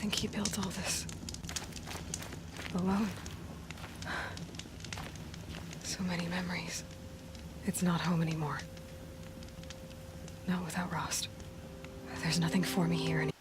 think he built all this alone. So many memories. It's not home anymore. Not without Rost. There's nothing for me here anymore.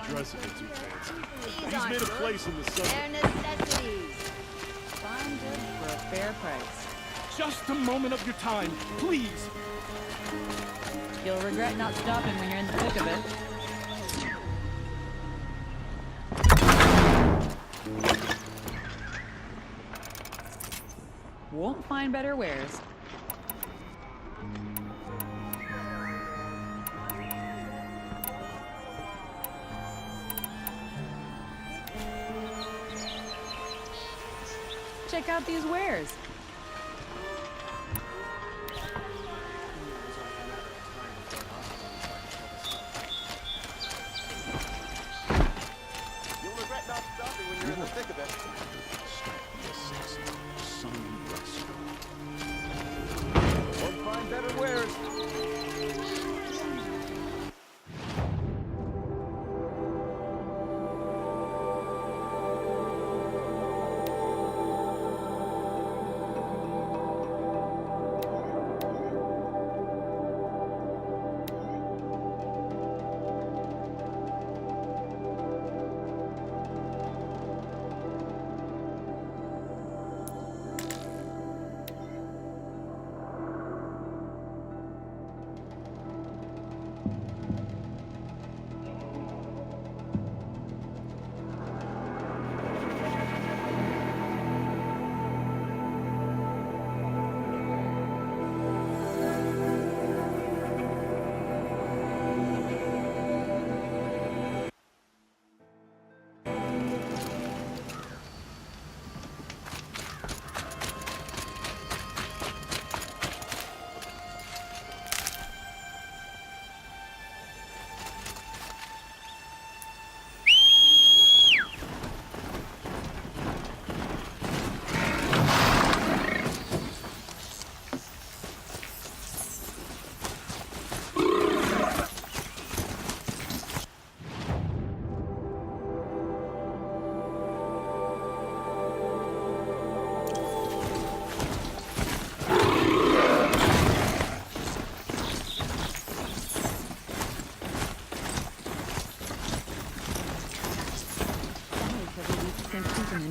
dressing it too fancy. These He's aren't made a good. place in the sun. They're necessities. Fine goods for a fair price. Just a moment of your time, please. You'll regret not stopping when you're in the thick of it. Won't find better wares. Check out these wares. You'll regret not stopping when you're in the thick of it. Won't find better wares.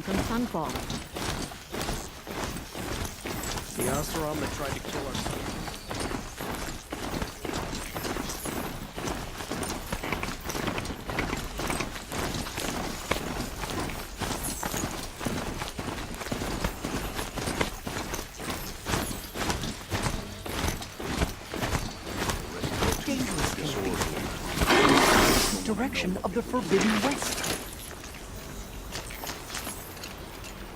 From Sunfall. The Oseram that tried to kill our son. Direction of the Forbidden West.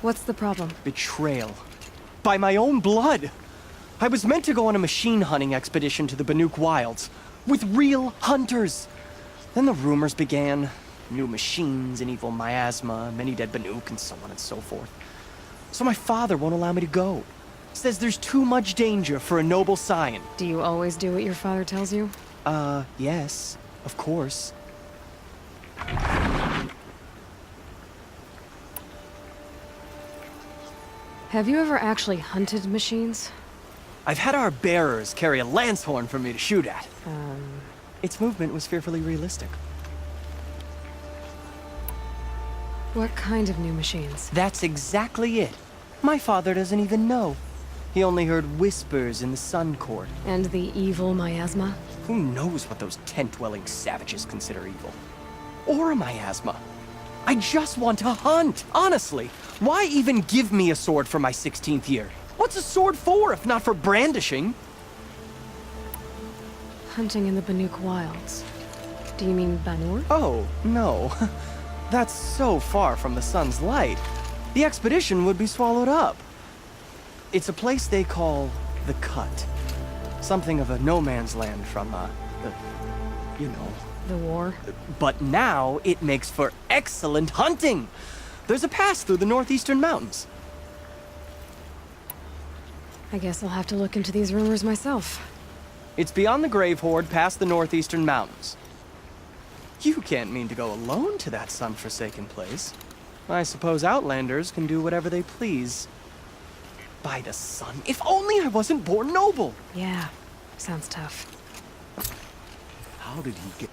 What's the problem? Betrayal. By my own blood. I was meant to go on a machine hunting expedition to the Banuk Wilds with real hunters. Then the rumors began. New machines, an evil miasma, many dead Banuk, and so on and so forth. So my father won't allow me to go. Says there's too much danger for a noble scion. Do you always do what your father tells you? Yes, of course. Have you ever actually hunted machines? I've had our bearers carry a lance horn for me to shoot at. Its movement was fearfully realistic. What kind of new machines? That's exactly it. My father doesn't even know. He only heard whispers in the Sun Court. And the evil miasma? Who knows what those tent-dwelling savages consider evil? Or a miasma. I just want to hunt, honestly. Why even give me a sword for my 16th year? What's a sword for if not for brandishing? Hunting in the Banuk Wilds. Do you mean Banur? Oh, no. That's so far from the sun's light. The expedition would be swallowed up. It's a place they call the Cut. Something of a no-man's land from, you know. The war? But now it makes for excellent hunting. There's a pass through the northeastern mountains. I guess I'll have to look into these rumors myself. It's beyond the Grave Horde, past the northeastern mountains. You can't mean to go alone to that sun-forsaken place. I suppose Outlanders can do whatever they please. By the sun, if only I wasn't born noble! Yeah, sounds tough. How did he get...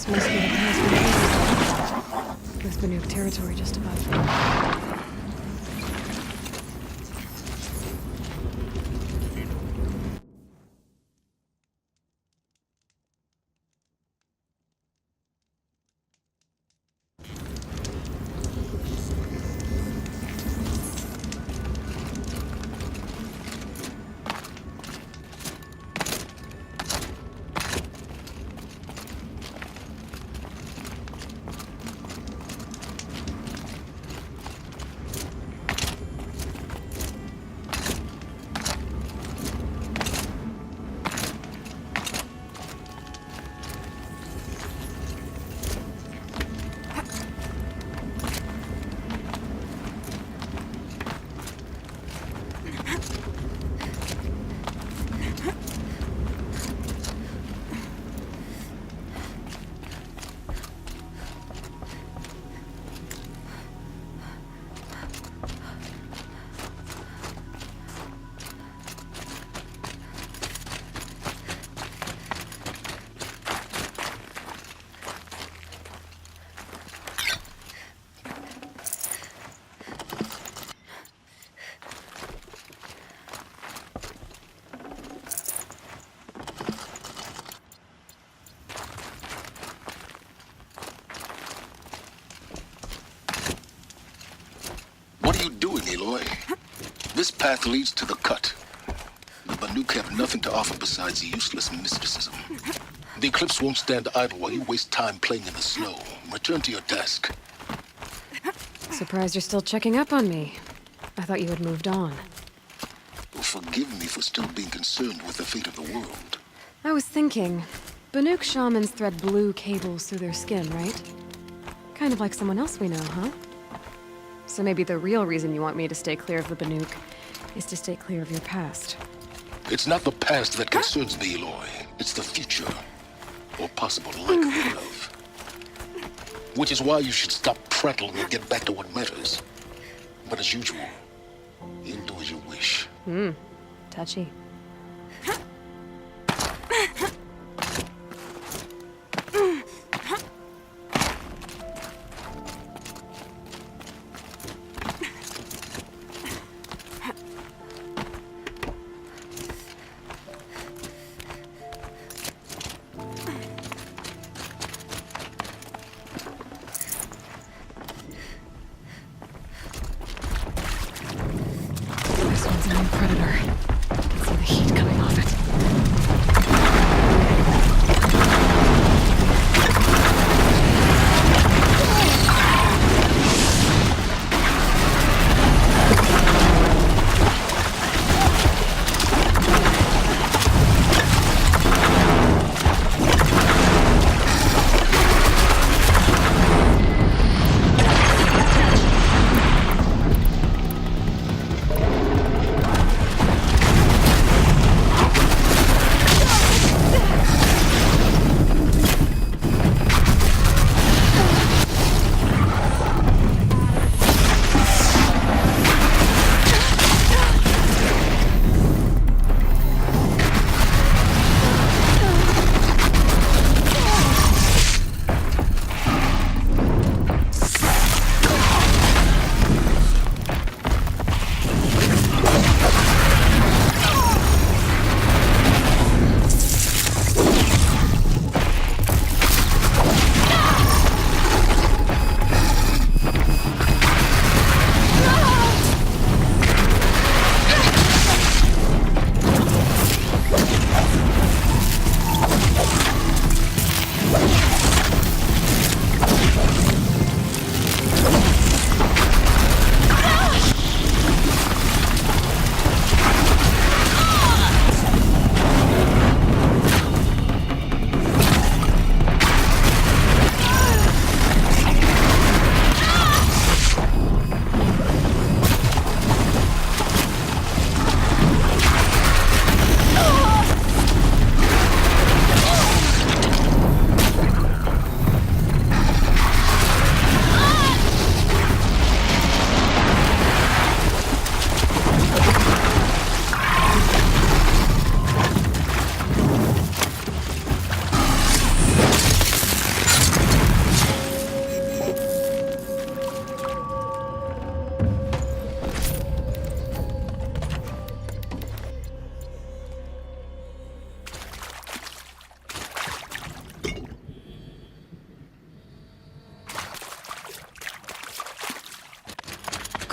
This must be the pass with Banuk territory just above. What are you doing, Aloy? This path leads to the cut. The Banuk have nothing to offer besides useless mysticism. The Eclipse won't stand idle while you waste time playing in the snow. Return to your task. Surprised you're still checking up on me. I thought you had moved on. Forgive me for still being concerned with the fate of the world. I was thinking, Banuk shamans thread blue cables through their skin, right? Kind of like someone else we know, huh? So maybe the real reason you want me to stay clear of the Banuk is to stay clear of your past. It's not the past that concerns me, Aloy. It's the future. Or possible lack thereof. Which is why you should stop prattling and get back to what matters. But as usual, you'll do as you wish. Touchy. This one's a new predator. I can see the heat coming off it.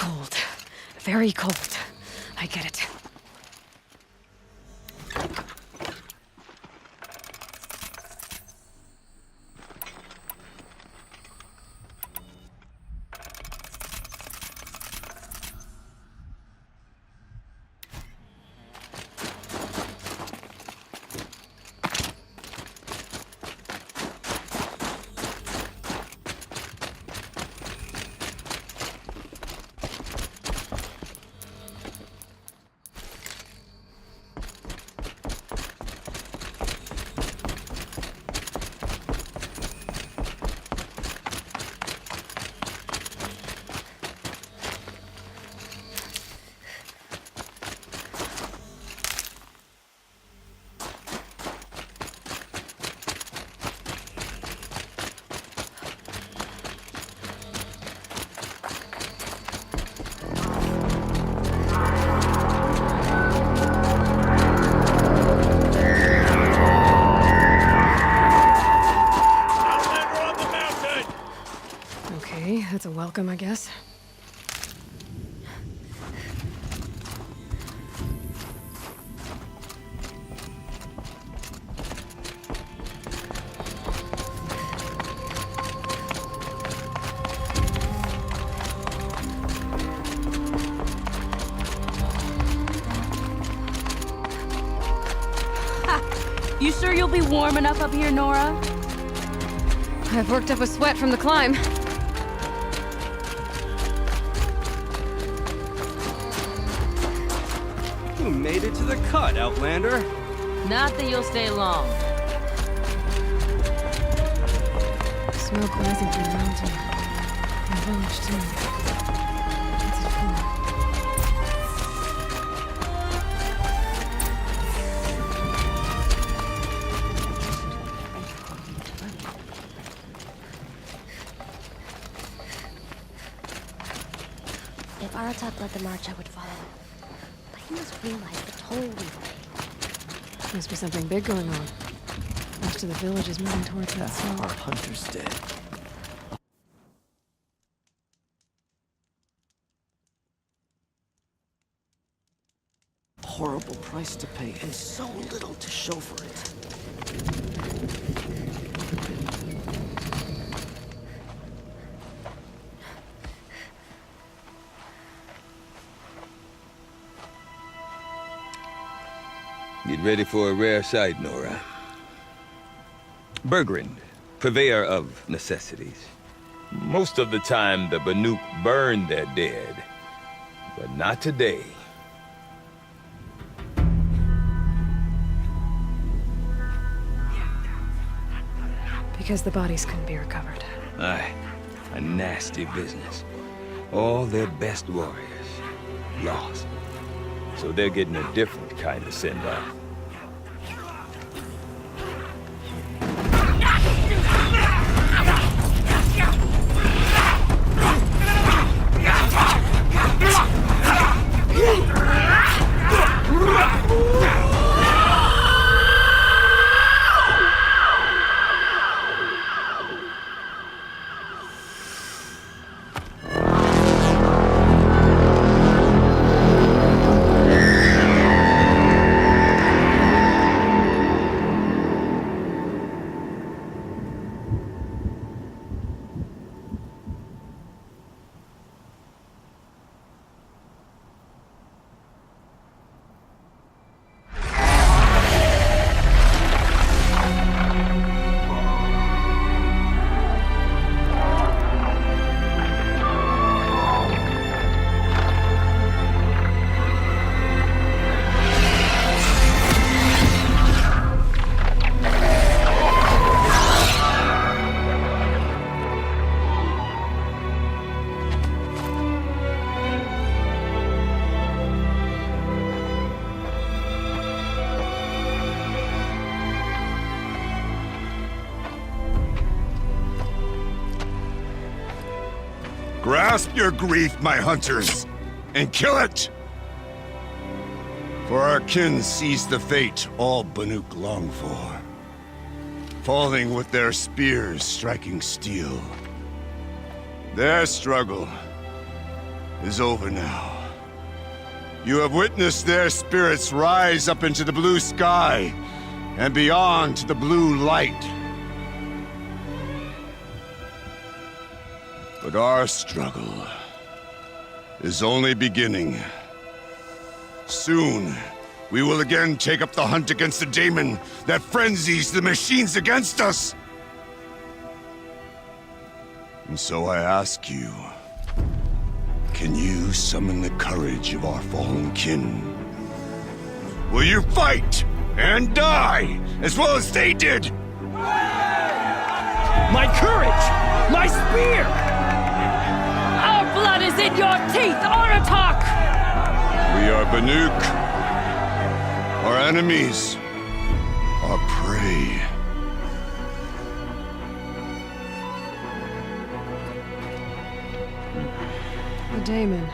cold. Very cold. I get it. Outlander on the mountain! Okay, that's a welcome, I guess. You sure you'll be warm enough up here, Nora? I've worked up a sweat from the climb. You made it to the cut, Outlander. Not that you'll stay long. Smoke rising from the mountain. And village, too. What's it for? If Aratak led the march, I would follow. But he must realize the toll we pay. Must be something big going on. Most of the village is moving towards that Our smoke. hunter's dead. Horrible price to pay and so little to show for it. Get ready for a rare sight, Nora. Bergrand, purveyor of necessities. Most of the time, the Banuk burn their dead. But not today. Because the bodies couldn't be recovered. Aye, a nasty business. All their best warriors lost. So they're getting a different kind of send-off. Grasp your grief, my hunters, and kill it! For our kin sees the fate all Banuk long for. Falling with their spears striking steel. Their struggle is over now. You have witnessed their spirits rise up into the blue sky and beyond to the blue light. But our struggle is only beginning. Soon, we will again take up the hunt against the daemon that frenzies the machines against us. And so I ask you, can you summon the courage of our fallen kin? Will you fight and die as well as they did? My courage! My spear! Our blood is in your teeth, Aratak! We are Banuk. Our enemies are prey. The daemon.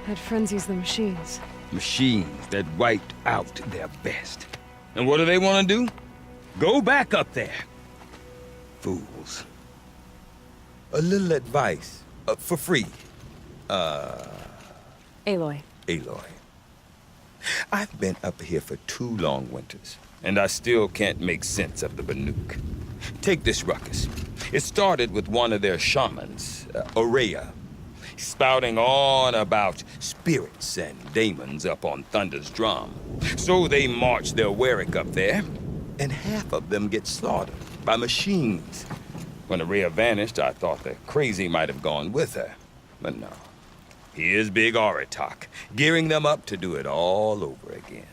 That frenzies the machines. Machines that wiped out their best. And what do they want to do? Go back up there. Fools. A little advice, for free. Aloy. Aloy. I've been up here for 2 long winters, and I still can't make sense of the Banuk. Take this ruckus. It started with one of their shamans, Ourea, spouting on about spirits and daemons up on Thunder's drum. So they march their Warwick up there, and half of them get slaughtered by machines. When Ourea vanished, I thought the crazy might have gone with her, but no. Here's Big Aratak, gearing them up to do it all over again.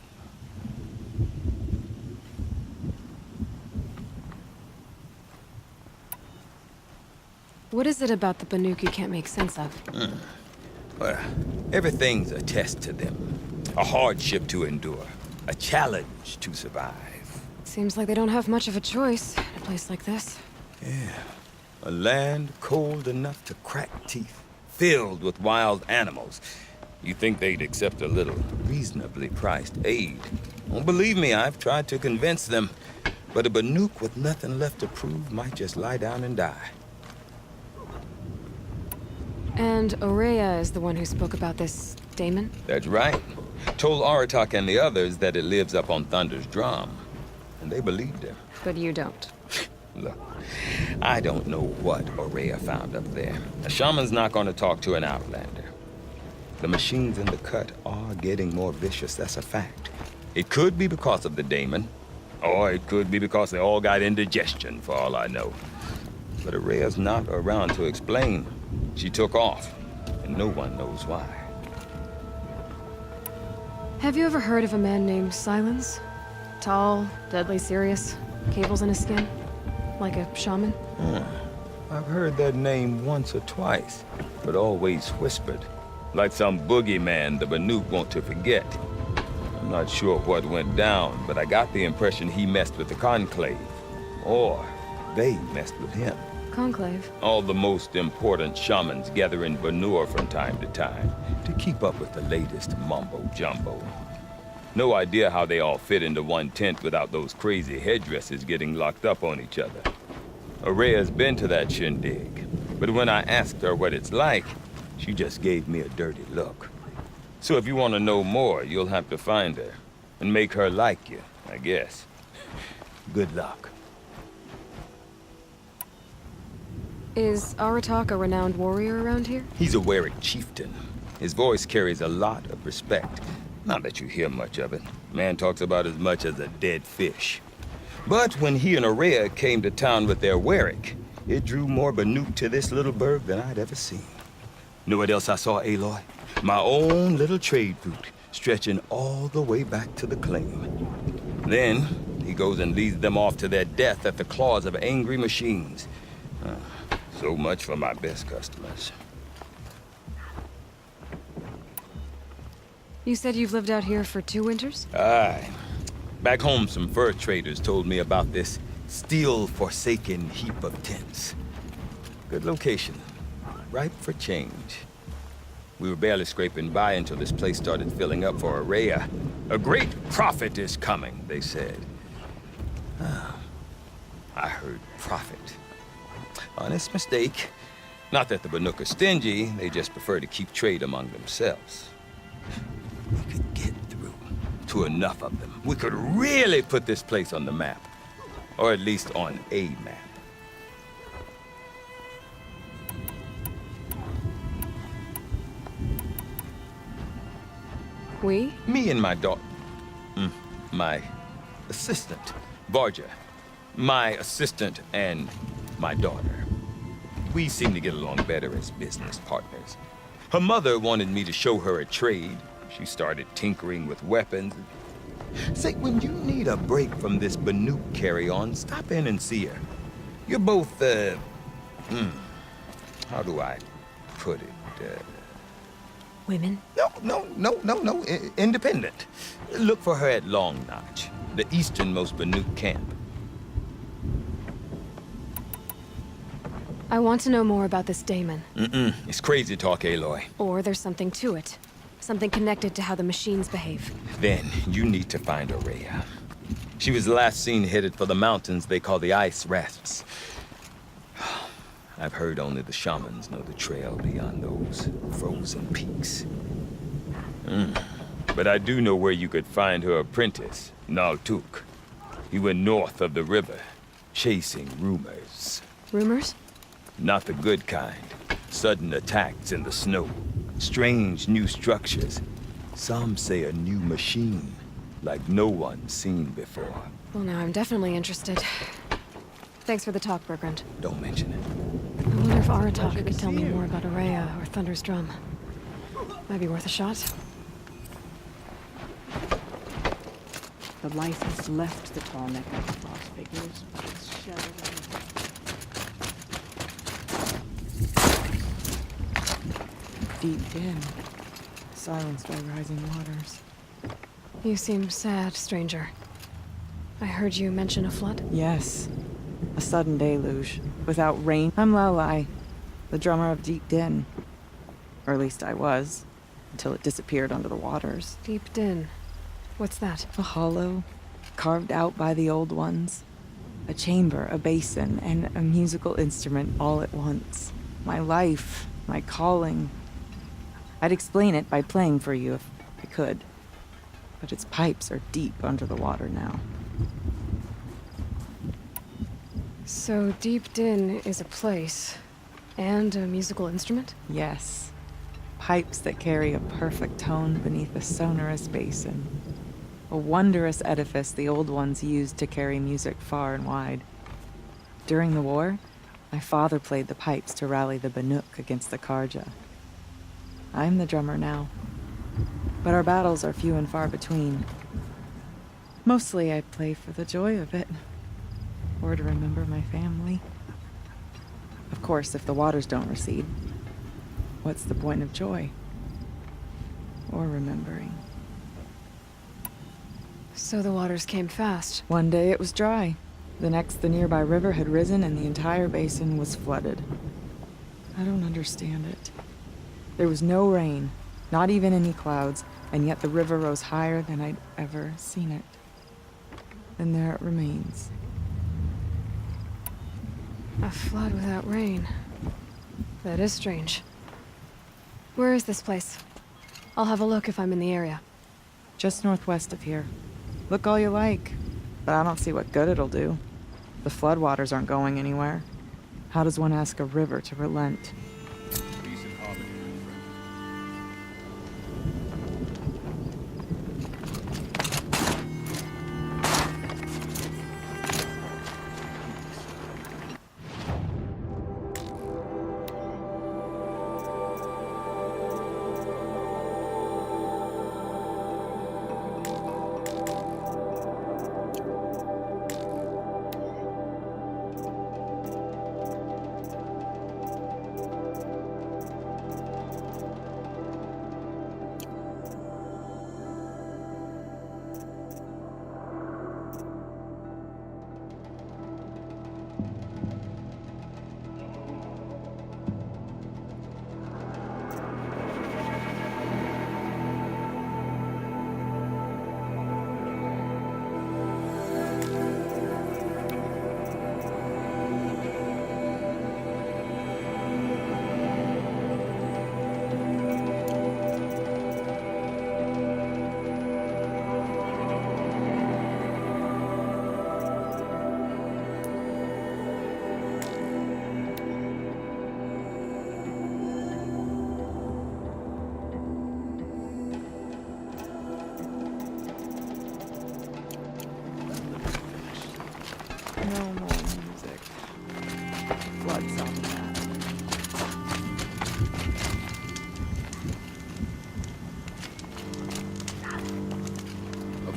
What is it about the Banuk you can't make sense of? Well, everything's a test to them. A hardship to endure. A challenge to survive. Seems like they don't have much of a choice in a place like this. Yeah. A land cold enough to crack teeth, filled with wild animals. You think they'd accept a little reasonably priced aid. Don't believe me, I've tried to convince them. But a Banuk with nothing left to prove might just lie down and die. And Ourea is the one who spoke about this daemon? That's right. Told Aratak and the others that it lives up on Thunder's drum. And they believed him. But you don't. Look, I don't know what Ourea found up there. A shaman's not going to talk to an outlander. The machines in the cut are getting more vicious, that's a fact. It could be because of the daemon, or it could be because they all got indigestion, for all I know. But Ourea's not around to explain. She took off, and no one knows why. Have you ever heard of a man named Silence? Tall, deadly serious, cables in his skin? Like a shaman? I've heard that name once or twice, but always whispered. Like some boogeyman the Banuk want to forget. I'm not sure what went down, but I got the impression he messed with the Conclave. Or they messed with him. Conclave? All the most important shamans gather in Banur from time to time to keep up with the latest mumbo-jumbo. No idea how they all fit into one tent without those crazy headdresses getting locked up on each other. Ourea's been to that shindig, but when I asked her what it's like, she just gave me a dirty look. So if you want to know more, you'll have to find her and make her like you, I guess. Good luck. Is Aratak a renowned warrior around here? He's a Warwick chieftain. His voice carries a lot of respect. Not that you hear much of it. Man talks about as much as a dead fish. But when he and Ourea came to town with their Warwick, it drew more Banuk to this little burg than I'd ever seen. Know what else I saw, Aloy? My own little trade route, stretching all the way back to the claim. Then, he goes and leads them off to their death at the claws of angry machines. So much for my best customers. You said you've lived out here for 2 winters? Aye. Back home, some fur traders told me about this steel-forsaken heap of tents. Good location. Ripe for change. We were barely scraping by until this place started filling up for Ourea. A great prophet is coming, they said. I heard prophet. Honest mistake. Not that the Banuk are stingy, they just prefer to keep trade among themselves. We could get through to enough of them. We could really put this place on the map. Or at least on a map. We? Me and my daughter. My assistant, Varja. My assistant and my daughter. We seem to get along better as business partners. Her mother wanted me to show her a trade. She started tinkering with weapons. Say, when you need a break from this Banuk carry-on, stop in and see her. You're both, how do I put it? Women? No. Independent. Look for her at Long Notch, the easternmost Banuk camp. I want to know more about this Damon. It's crazy talk, Aloy. Or there's something to it. Something connected to how the machines behave. Then you need to find Aurea. She was last seen headed for the mountains they call the Ice Rasps. I've heard only the shamans know the trail beyond those frozen peaks. But I do know where you could find her apprentice, Naltuk. He went north of the river, chasing rumors. Rumors? Not the good kind. Sudden attacks in the snow. Strange new structures. Some say a new machine, like no one's seen before. Well, now I'm definitely interested. Thanks for the talk, Bergrand. Don't mention it. I wonder if Aratak could tell me more about Aurea or Thunder's drum. Might be worth a shot. The light has left the tall neck of the frost figures, but its shadow deep dim, silenced by rising waters. You seem sad, stranger. I heard you mention a flood? Yes. A sudden deluge. Without rain. I'm Lelai, the drummer of Deep Din. Or at least I was, until it disappeared under the waters. Deep Din. What's that? A hollow, carved out by the old ones. A chamber, a basin, and a musical instrument all at once. My life, my calling. I'd explain it by playing for you if I could. But its pipes are deep under the water now. So Deep Din is a place, and a musical instrument? Yes. Pipes that carry a perfect tone beneath a sonorous basin. A wondrous edifice the old ones used to carry music far and wide. During the war, my father played the pipes to rally the Banuk against the Karja. I'm the drummer now, but our battles are few and far between. Mostly I play for the joy of it, or to remember my family. Of course, if the waters don't recede, what's the point of joy? Or remembering? So the waters came fast. One day it was dry. The next, the nearby river had risen and the entire basin was flooded. I don't understand it. There was no rain, not even any clouds, and yet the river rose higher than I'd ever seen it. And there it remains. A flood without rain. That is strange. Where is this place? I'll have a look if I'm in the area. Just northwest of here. Look all you like, but I don't see what good it'll do. The floodwaters aren't going anywhere. How does one ask a river to relent?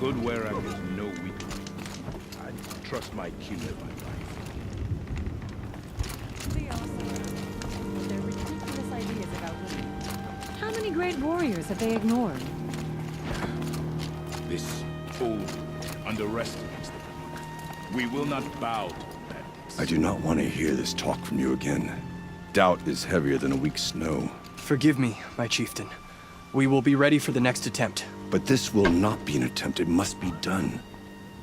good Werak is no weakling. I trust my kin with my life. Their ridiculous ideas about women. How many great warriors have they ignored? This old underestimates the Banuk. We will not bow to the bandits. I do not want to hear this talk from you again. Doubt is heavier than a week's snow. Forgive me, my chieftain. We will be ready for the next attempt. But this will not be an attempt. It must be done.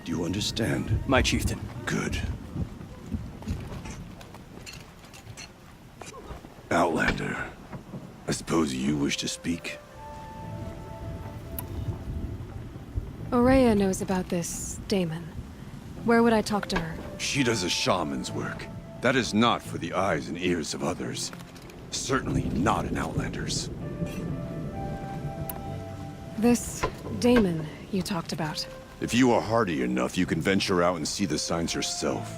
Do you understand? My chieftain. Good. Outlander, I suppose you wish to speak? Aurea knows about this Damon. Where would I talk to her? She does a shaman's work. That is not for the eyes and ears of others. Certainly not an Outlander's. This Damon you talked about. If you are hardy enough, you can venture out and see the signs yourself.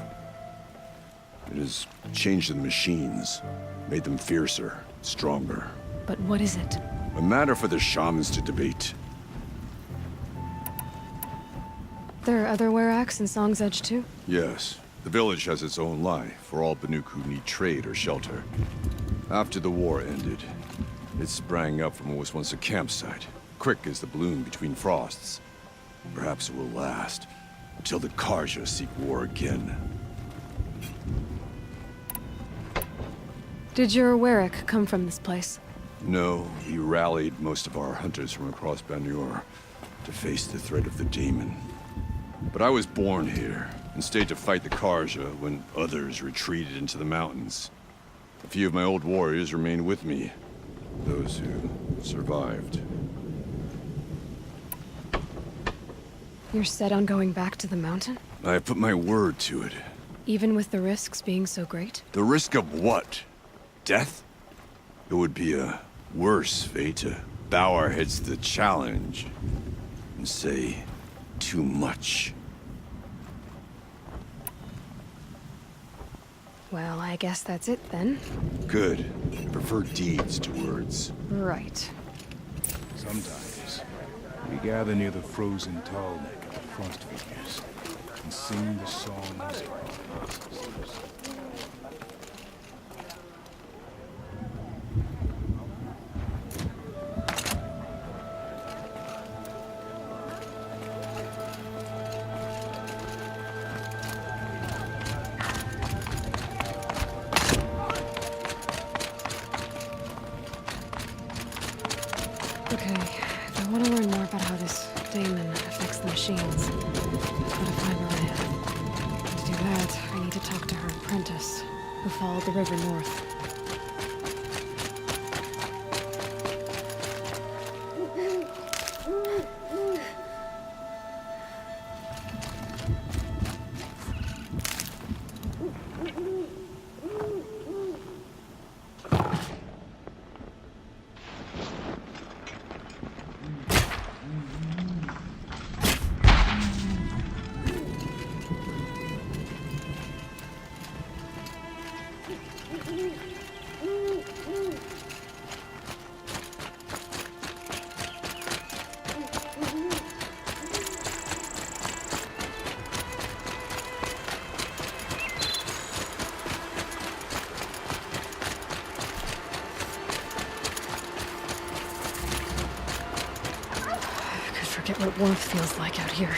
It has changed the machines, made them fiercer, stronger. But what is it? A matter for the shamans to debate. There are other Weraks in Song's Edge too? Yes, the village has its own life for all Banuk who need trade or shelter. After the war ended, it sprang up from what was once a campsite, quick as the bloom between frosts. Perhaps it will last, until the Karja seek war again. Did your Werak come from this place? No, we rallied most of our hunters from across Banur to face the threat of the demon. But I was born here, and stayed to fight the Karja when others retreated into the mountains. A few of my old warriors remained with me, those who survived. You're set on going back to the mountain? I have put my word to it. Even with the risks being so great? The risk of what? Death? It would be a worse fate to bow our heads to the challenge and say too much. Well, I guess that's it then. Good. I prefer deeds to words. Right. Sometimes, we gather near the frozen tall neck of the frost figures and sing the songs of our ancestors. Okay, if I want to learn more about how this Damon affects the machines, I've got to find Aurea. To do that, I need to talk to her apprentice, who followed the river north. Forget what warmth feels like out here.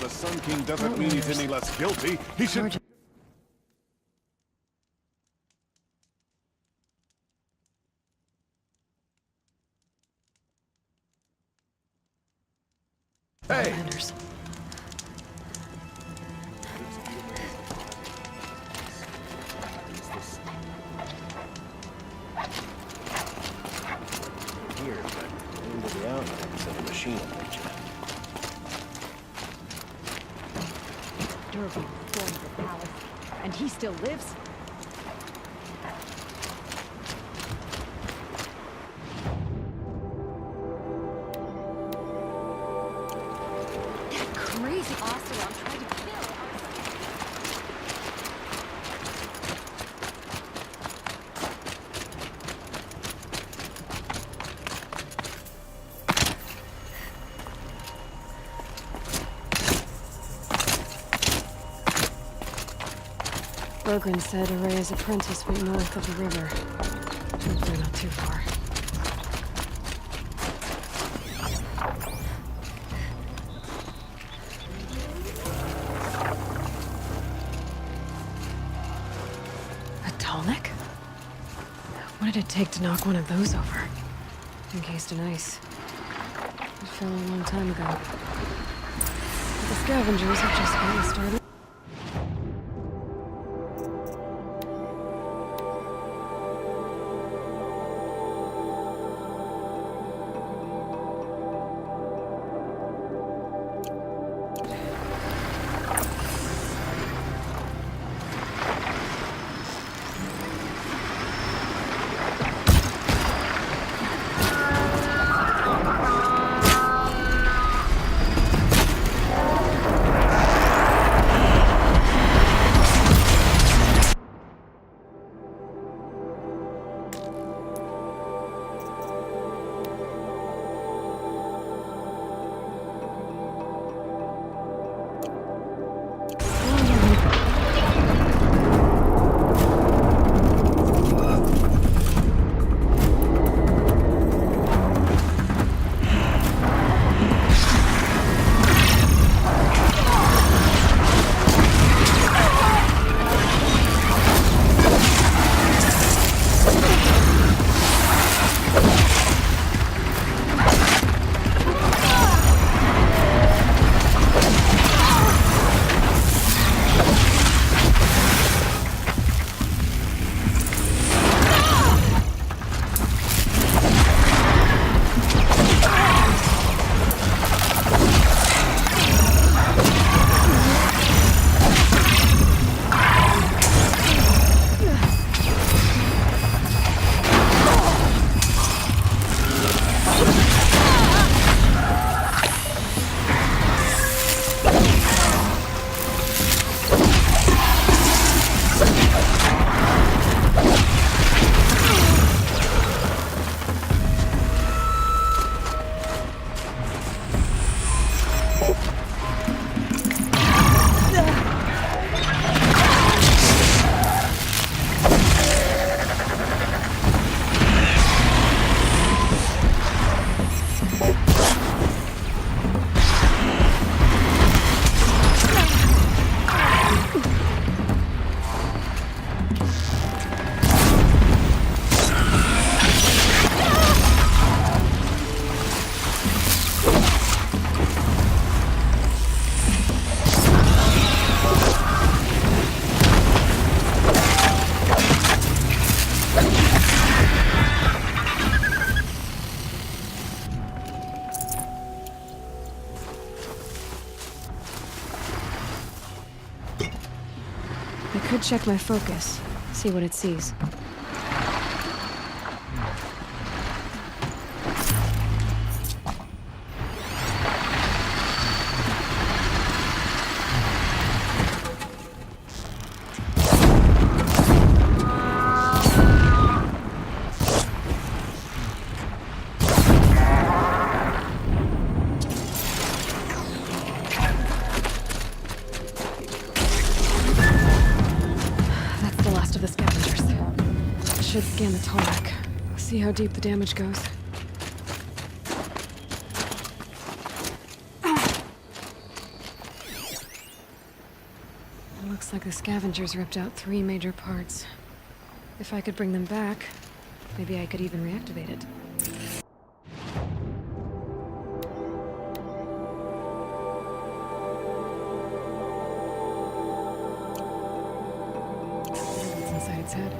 The Sun King doesn't mean he's any less guilty. He should... Hey! Here, but into the outlands of the machine nature. Durban stormed the palace, and he still lives? That crazy Oseram tried to kill our... Bogren said Araya's apprentice went north of the river. Hopefully not too far. A Tallneck? What did it take to knock one of those over? Encased in ice. It fell a long time ago. But the scavengers have just gotten started. I could check my focus, see what it sees. Should scan the Tallneck. See how deep the damage goes. It looks like the scavengers ripped out 3 major parts. If I could bring them back, maybe I could even reactivate it. What's inside its head?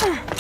Ugh.